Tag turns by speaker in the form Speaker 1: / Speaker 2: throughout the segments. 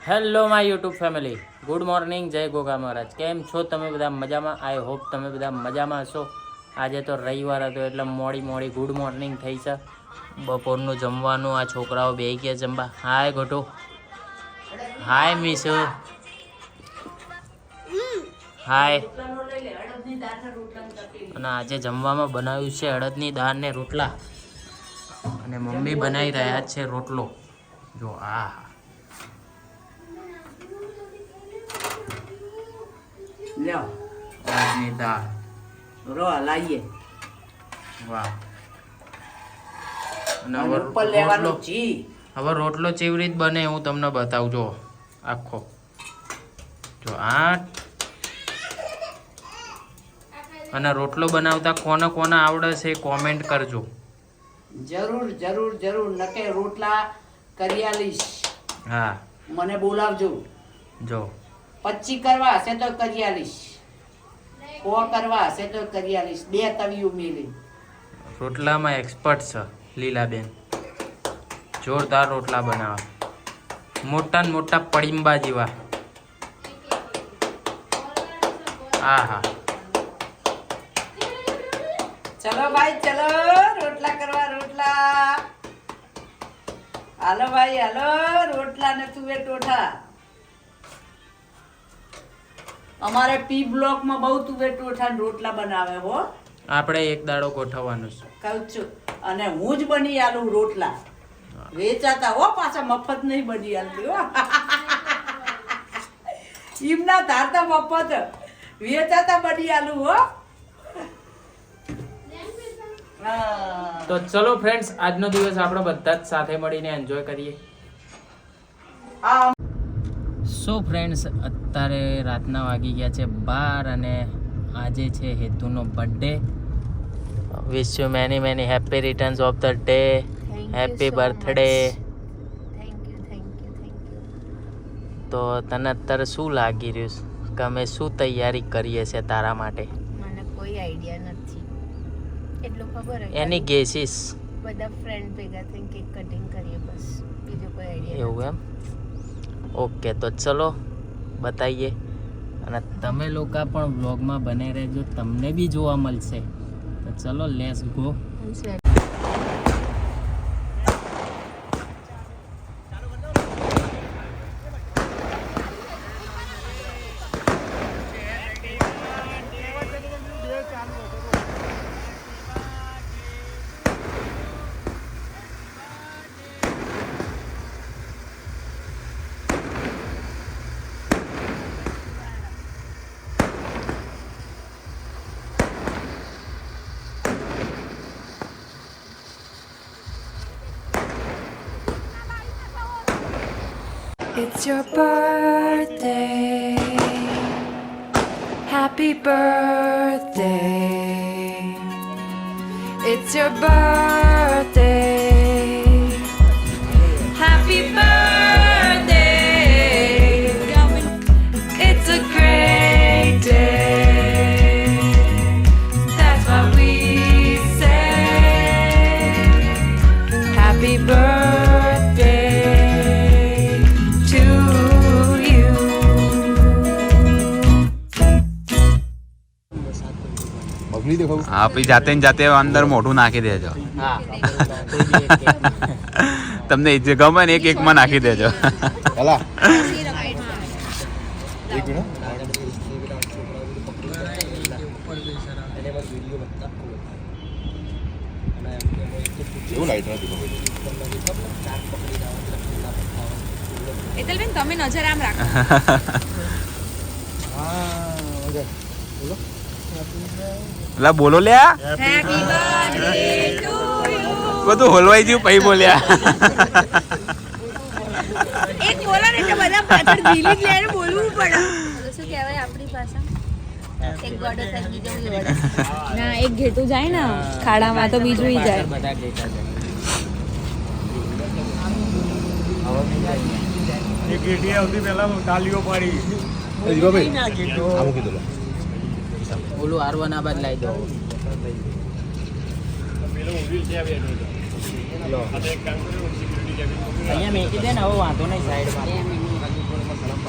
Speaker 1: Hello my YouTube family, good morning, જય ગોગા મહારાજ. કેમ છો તમે બધા? મજામાં? આઈ હોપ તમે બધા મજામાં હશો. આજે તો રવિવાર હતો એટલે મોડી ગુડ મોર્નિંગ થઈ છે. બપોરનું જમવાનું આ છોકરાઓ બેસી ગયા જમવા. હાય ગોટુ, હાય મીસુ, હાય. અને આજે જમવામાં બનાવ્યું છે અડદની દાળ ને રોટલા, અને મમ્મી બનાવી રહ્યા છે રોટલો. જો આ
Speaker 2: લ્યો
Speaker 1: અડદની દાળ.
Speaker 2: રો લાવીએ.
Speaker 1: વાહ. અને
Speaker 2: અને ઉપર લેવાનું જી.
Speaker 1: હવે રોટલો કેવી રીત બને હું તમને બતાવું. જો આખો જો આ. અને રોટલો બનાવતા કોને કોને આવડે છે કોમેન્ટ કરજો.
Speaker 2: જરૂર જરૂર જરૂર નકે રોટલા કરી આલીશ.
Speaker 1: હા,
Speaker 2: મને બોલાવજો.
Speaker 1: જો
Speaker 2: 25 કરવા હશે તો કરી આલીશ. 100 કરવા હશે તો કરી આલીશ. 2 તવિયું મેલી.
Speaker 1: રોટલામાં એક્સપર્ટ છે લીલાબેન. જોરદાર રોટલા બનાવે, મોટા ને મોટા પડીંબા જેવા. હા હા,
Speaker 2: ચલો ભાઈ ચલો, રોટલા કરવા રોટલા. હાલો ભાઈ હાલો, રોટલા ને તુવેર ટોઠા. અમારે પી બ્લોક માં બહુ તુવેર ટોઠા ને રોટલા બનાવે હો.
Speaker 1: આપણે એક દાડો ગોઠવવાનું છે.
Speaker 2: કહું છું, અને હું જ બની આલું રોટલા. વેચાતા હો, પાછા મફત નહીં બની આલતી હો. ઈમના ધારતા મફત, વેચાતા બની આલું હો.
Speaker 1: તો ચલો ફ્રેન્ડ્સ, આજનો દિવસ આપણે બધા જ સાથે મળીને એન્જોય કરીએ. સો ફ્રેન્ડ્સ, અત્યારે રાતના વાગી ગયા છે 12 અને આજે છે હેતુનો birthday. Wish you many many happy returns of the day. Happy birthday.
Speaker 3: Thank you.
Speaker 1: તો તને અત્યારે શું લાગી રહ્યું કે અમે શું તૈયારી કરીએ છીએ તારા માટે?
Speaker 3: મને કોઈ આઈડિયા નથી, એટલું ખબર છે.
Speaker 1: એની ગેસીસ
Speaker 3: બધા ફ્રેન્ડ ભેગા થઈને કેક કટિંગ કરીએ, બસ. બીજો કોઈ આઈડિયા
Speaker 1: એવું એમ? ઓકે, તો ચલો બતાવીએ. અને તમે લોકો પણ વ્લોગમાં બને રહેજો, તમને બી જોવા મળશે. તો ચલો લેટ્સ ગો.
Speaker 3: નથી.
Speaker 4: It's your birthday. Happy birthday. It's your birthday. Happy birthday. It's a great day. That's what we say. Happy birthday to you.
Speaker 5: હા, પછી જાતે ને જાતે અંદર મોઢું નાખી દેજો.
Speaker 1: હા,
Speaker 5: તમને જે ગમે ને એક એકમાં નાખી દેજો.
Speaker 4: એતલબેન, તમે નજર આમ રાખો.
Speaker 5: લા બોલો લ્યા,
Speaker 4: હેપી બર્થડે ટુ યુ.
Speaker 5: બધું હોલવાઈ ગયું પછી બોલ્યા.
Speaker 4: એક બોલો ને એટલે બધા પાછળ દિલી જ લઈને બોલવું પડે.
Speaker 3: શું કહેવાય આપણી ભાષા? એક ગોડો થાય બીજો ગોડો.
Speaker 4: ના, એક ઘેટું જાય ને ખાડામાં તો બીજું ઈ જાય.
Speaker 1: બધા ગેટા જાય.
Speaker 6: એક ગેટી આવતી પહેલા તાલીઓ પાડી.
Speaker 1: ઓલું R1 આ બાદ લાવી દો. અહીંયા મેકી દે ને, હવે વાંધો નહીં સાઈડમાં.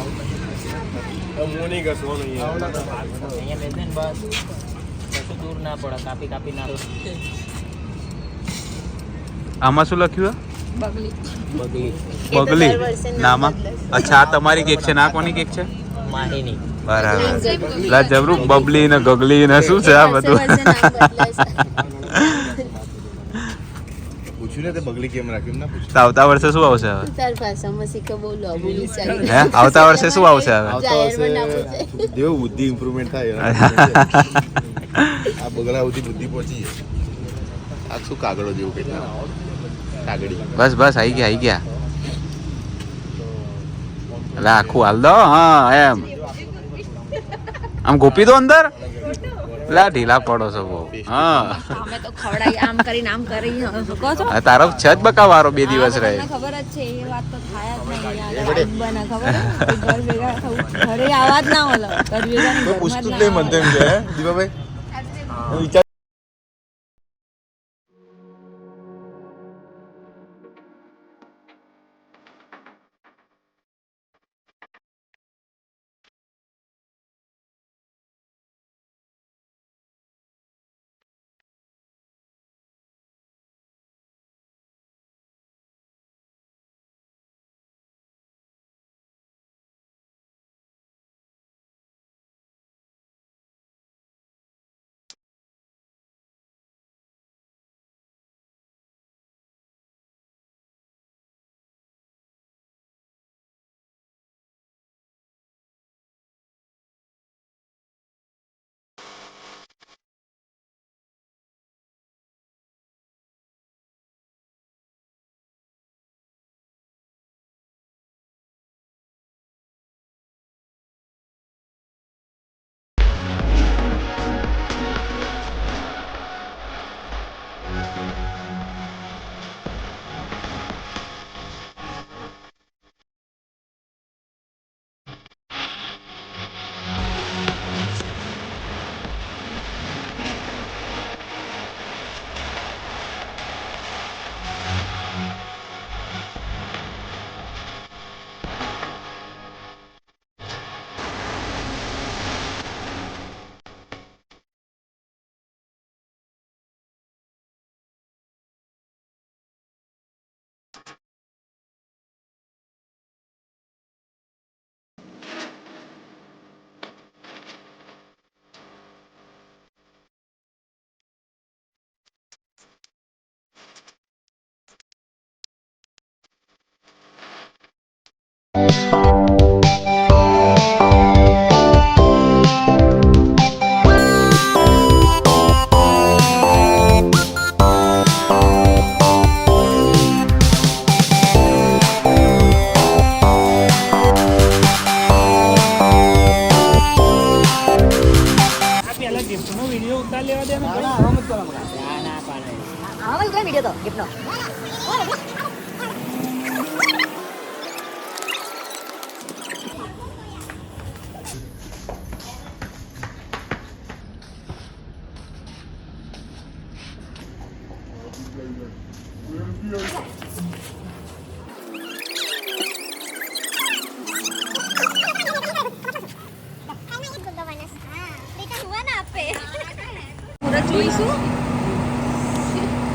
Speaker 1: અહીંયા બેસે ને બસ કશું દૂર ના પડે, કાપી કાપી ના
Speaker 5: આમાં શું લખ્યું
Speaker 3: બગલી
Speaker 1: બગલી
Speaker 5: બગલી
Speaker 3: દર વર્ષે નામ
Speaker 5: નામાં
Speaker 3: બદલાય છે.
Speaker 5: અચ્છા આ તમારી કેક છે ના કોની કેક છે
Speaker 1: માહીની.
Speaker 5: બરાબર લા જબરું બબલી ને ગગલી ને શું છે આ બધું
Speaker 3: વર્ષે નામ બદલાય છે.
Speaker 7: પૂછ્યું ને તે બગલી કેમ રાખ્યું ના પૂછ્યું
Speaker 5: તો આવતા વર્ષે શું આવશે હવે
Speaker 3: તાર ભાષામાં શીખો બહુ લોબુ વિચારી
Speaker 5: હે આવતા વર્ષે શું આવશે હવે
Speaker 3: જાહેરમાં ના પૂછાય.
Speaker 7: દેવ બુદ્ધિ ઇમ્પ્રુવમેન્ટ થાય આ બગલા સુધી બુદ્ધિ પહોંચી જાય આ શું કાગળો જેવું કેટલા કાગડી
Speaker 5: બસ બસ આવી ગયા એટલે આખું હાલ દો હા એમ આમ ગોપી દો અંદર લા ઢીલા પડો છો બહુ હા
Speaker 4: અમે તો ખવડાવી આમ કરીને આમ કરી કહો છો
Speaker 5: આ તારો છે જ બકાવારો 2 દિવસ રહે
Speaker 4: તમને ખબર જ છે એ વાત તો થાય જ નહીં યાર બને ખબર હે? કે ઘર ભેગા થવું ઘરે આવા જ ના ઓલો ઘર ભેગા નહીં, ઘરમાં જ
Speaker 7: પૂછતું જ
Speaker 4: ના
Speaker 7: નહીં મન તેમ છે દીપાભાઈ વિચાર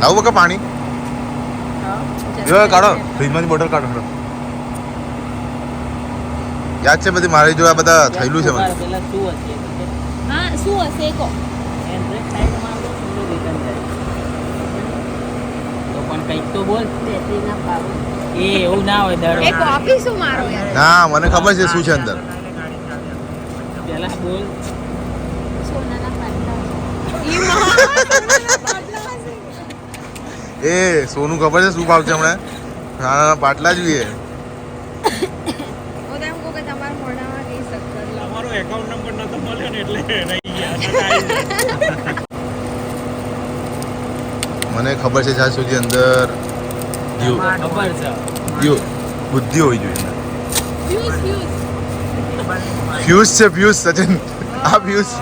Speaker 7: લાવું બકા પાણી જો કાઢો ફ્રીજમાંથી બોટલ કાઢો યાદ છે બધી મારી જો આ બધા થયેલું છે મને
Speaker 1: પેલા શું હશે
Speaker 4: હા શું હશે કહો
Speaker 1: એન્ડ્રોઈડ સાઈડમાં આપણું સીધું રિટર્ન જાય તો પણ કંઈક તો બોલ
Speaker 3: બેટરીના પાવર
Speaker 1: એ એવું ના હોય દર
Speaker 4: એ કોપી શું મારો યાર
Speaker 7: ના મને ખબર છે શું છે અંદર
Speaker 1: પેલા બોલ
Speaker 3: સોનાના પાટલા
Speaker 7: એ સોનું ખબર છે શું ભાવ છે હમણાં નાના પાટલા જોઈએ
Speaker 4: હું તો એમ કહું કે તમારા મોઢામાં કઈ શક્કર લાવો.
Speaker 6: તમારો એકાઉન્ટ નંબર નતો મળ્યો ને એટલે રહી ગયા
Speaker 7: મને ખબર છે જ્યાં સુધી અંદર
Speaker 1: ખબર છે
Speaker 7: બુદ્ધિ હોવી જોઈએ
Speaker 4: ફ્યુઝ
Speaker 7: ફ્યુઝ છે ફ્યુઝ સચિન આ ફ્યુઝ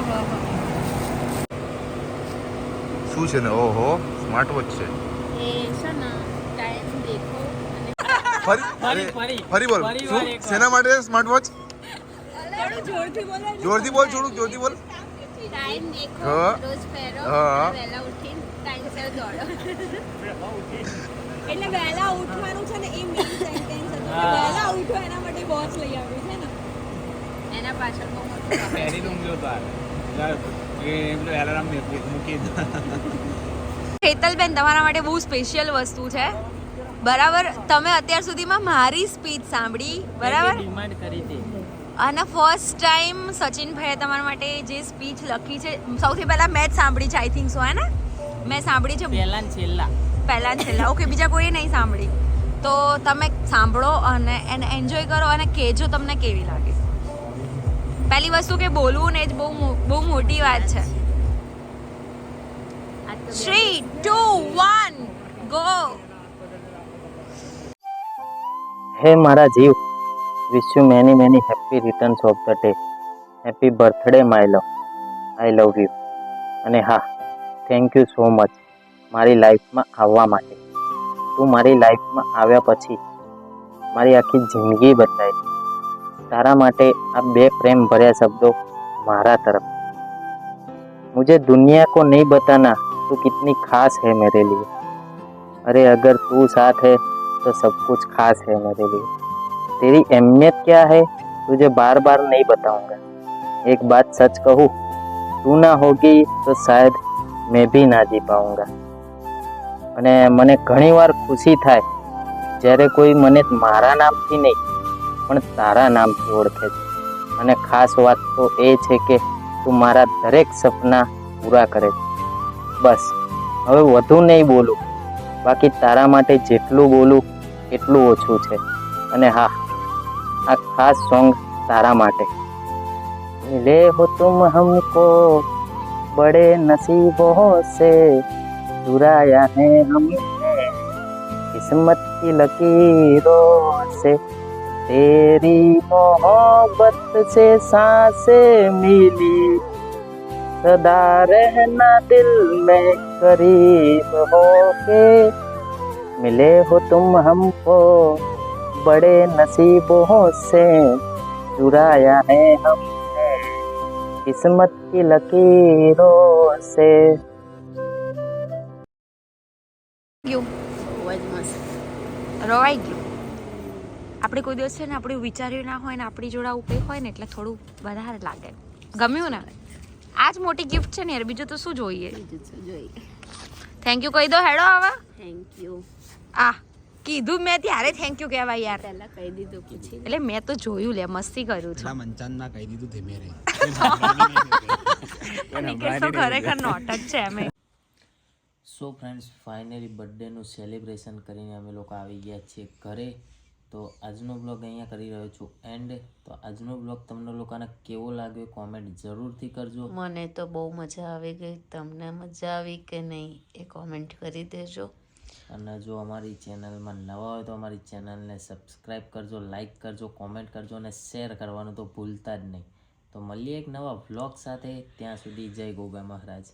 Speaker 7: શું છે ને ઓહો સ્માર્ટ વોચ છે
Speaker 3: એ છે ને ટાઈમ દેખો અને
Speaker 7: ફરી
Speaker 1: ફરી
Speaker 7: ફરી બોલ
Speaker 1: ફરી
Speaker 7: શું
Speaker 1: વાર એક વાર.
Speaker 7: શેના માટે સ્માર્ટ વોચ
Speaker 4: જોરથી બોલો
Speaker 7: જોરથી બોલ છોડું, જોરથી બોલ.
Speaker 3: ટાઈમ દેખો
Speaker 7: હા.
Speaker 3: રોજ પહેરો
Speaker 7: હા.
Speaker 3: વહેલા ઉઠીને ટાઈમસર દોડો
Speaker 4: એટલે વહેલા ઉઠવાનું છે ને એ મેઇન સેન્ટેન્સ હતું કે વહેલા ઉઠો એના માટે વોચ લઈ આવ્યું છે ને.
Speaker 3: એના પાછળ બહુ મોટું કારણ છે.
Speaker 6: પહેરી લઉં જો તાર એમ તો એલાર્મ મૂકી
Speaker 4: હેતલબેન તમારા માટે બહુ સ્પેશિયલ વસ્તુ છે બરાબર. તમે અત્યાર સુધીમાં મારી સ્પીચ સાંભળી બરાબર,
Speaker 1: ડિમાન્ડ કરી હતી.
Speaker 4: અને ફર્સ્ટ ટાઈમ સચિનભાઈએ તમારા માટે જે સ્પીચ લખી છે સૌથી પહેલા મેં જ સાંભળી છે આઈ થિંક સો, હે ને? મેં સાંભળી છે
Speaker 1: પહેલા ને છેલ્લા
Speaker 4: પહેલા ને છેલ્લા. ઓકે, બીજા કોઈએ નહીં સાંભળી. તો તમે સાંભળો અને એને એન્જોય કરો અને કહેજો તમને કેવી લાગે. પહેલી વસ્તુ કે બોલવું ને જ બહુ મોટી વાત છે.
Speaker 3: આ તો
Speaker 4: 3, 2, 1 ગો.
Speaker 1: હે મારા જીવ, વિશ you many many happy returns of the day. Happy birthday my love, I love you. અને હા, થેન્ક યુ સો મચ મારી લાઈફમાં આવવા માટે. તું મારી લાઈફમાં આવ્યા પછી મારી આખી જિંદગી બદલાઈ. તારા માટે આ 2 પ્રેમ ભર્યા શબ્દો મારા તરફ. मुझे दुनिया को नहीं बताना तू कितनी खास है मेरे लिए. अरे अगर तू साथ है तो सब कुछ खास है मेरे लिए. तेरी अहमियत क्या है तुझे बार बार नहीं बताऊंगा. एक बात सच कहूँ, तू ना होगी तो शायद मैं भी ना जी पाऊंगा. અને મને ઘણીવાર ખુશી થાય જ્યારે કોઈ મને મારા નામથી નહીં પણ તારા નામથી ઓળખે છે. અને ખાસ વાત તો એ છે કે તું મારા દરેક સપના પૂરા કરે છે. બસ હવે વધુ નહીં બોલું, બાકી તારા માટે જેટલું બોલું એટલું ઓછું છે. અને હા, આ ખાસ સોંગ તારા માટે. મિલે હો તુમ હમકો બડે નસીબોं से चुराया है हमने किस्मत की लकीरों से. तेरी मोहब्बत से सांसें मिली सदा रहना दिल में करीब होके. मिले हो तुम हमको बड़े नसीबों से चुराया है हमने किस्मत की लकीरों से.
Speaker 4: ગયું
Speaker 3: બહુ જ મસ્ત.
Speaker 4: રવાઈ ગયું. આપણે કોઈ દિવસ છે ને આપણે વિચાર્યું ના હોય ને આપણી જોડે આવું કંઈ હોય ને એટલે થોડું વધારે લાગે. ગમ્યું ને? આ જ મોટી ગિફ્ટ છે ને યાર, બીજું તો શું જોઈએ.
Speaker 3: બીજું શું જોઈએ.
Speaker 4: થેન્ક યુ કહી દો હેડો હવે.
Speaker 3: Thank you.
Speaker 4: આ કીધું મેં ત્યારે થેન્ક યુ કહેવાય યાર.
Speaker 3: પહેલા કહી દીધું પછી
Speaker 4: એટલે મેં તો જોયું લે, મસ્તી કર્યું છે.
Speaker 7: મંચાન કહી દીધું ધીમે રહી.
Speaker 4: નિકેશ તો ખરેખર નોટક છે એમ.
Speaker 1: સો ફ્રેન્ડ્સ, ફાઇનલી બર્થડેનું સેલિબ્રેશન કરીને અમે લોકો આવી ગયા છીએ ઘરે. તો આજનો બ્લોગ અહીંયા કરી રહ્યો છું એન્ડ. તો આજનો બ્લોગ તમને લોકોને કેવો લાગ્યો કોમેન્ટ જરૂરથી કરજો.
Speaker 3: મને તો બહુ મજા આવી ગઈ. તમને મજા આવી કે નહીં એ કોમેન્ટ કરી દેજો.
Speaker 1: અને જો અમારી ચેનલમાં નવા હોય તો અમારી ચેનલને સબસ્ક્રાઈબ કરજો, લાઈક કરજો, કોમેન્ટ કરજો અને શેર કરવાનું તો ભૂલતા જ નહીં. તો મળીએ એક નવા વ્લોગ સાથે. ત્યાં સુધી જય ગોગા મહારાજ.